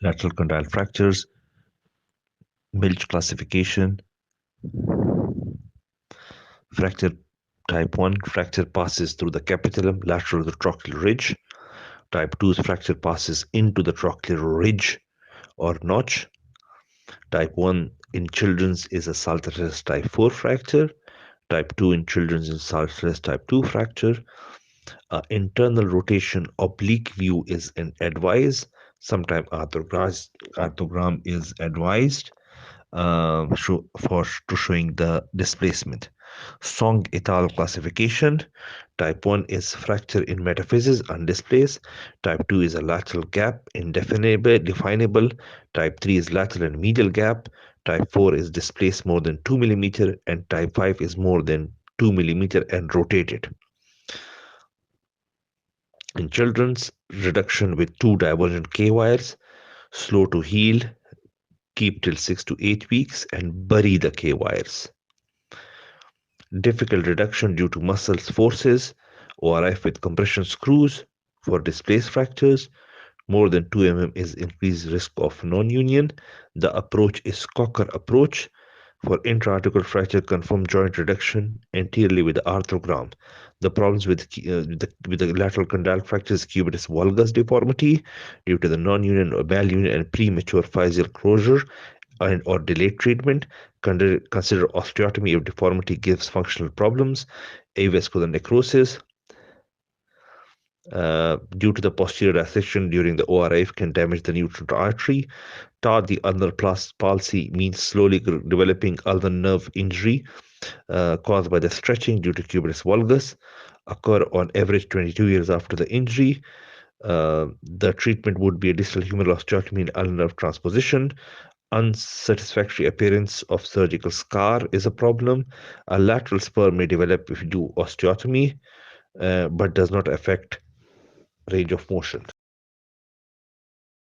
lateral condyle fractures, Milch classification. Fracture type 1, fracture passes through the capitulum lateral to the trochlear ridge. Type 2 is fracture passes into the trochlear ridge or notch. Type 1 in children's is a saltatorial type 4 fracture. Type 2 in children's is saltatorial type 2 fracture. Internal rotation oblique view is advised. Sometimes arthrogram is advised to showing the displacement. Song et al. Classification. Type 1 is fracture in metaphysis, undisplaced. Type 2 is a lateral gap, definable. Type 3 is lateral and medial gap. Type 4 is displaced more than 2 millimeter, and type 5 is more than 2 millimeter and rotated. In children's, reduction with 2 divergent K wires, slow to heal, keep till 6 to 8 weeks, and bury the K wires. Difficult reduction due to muscles forces, ORIF with compression screws for displaced fractures. More than 2 mm is increased risk of non-union. The approach is Cocker approach. For intra-articular fracture, confirm joint reduction anteriorly with the arthrogram. The problems with the lateral condyle fracture is cubitus valgus deformity due to the non-union or malunion and premature physeal closure or delayed treatment. Consider osteotomy if deformity gives functional problems. Avascular necrosis due to the posterior dissection during the ORIF can damage the neutral artery. The ulnar palsy means slowly developing ulnar nerve injury caused by the stretching due to cubitus valgus, occur on average 22 years after the injury. The treatment would be a distal humeral osteotomy and ulnar nerve transposition. Unsatisfactory appearance of surgical scar is a problem. A lateral spur may develop if you do osteotomy, but does not affect range of motion.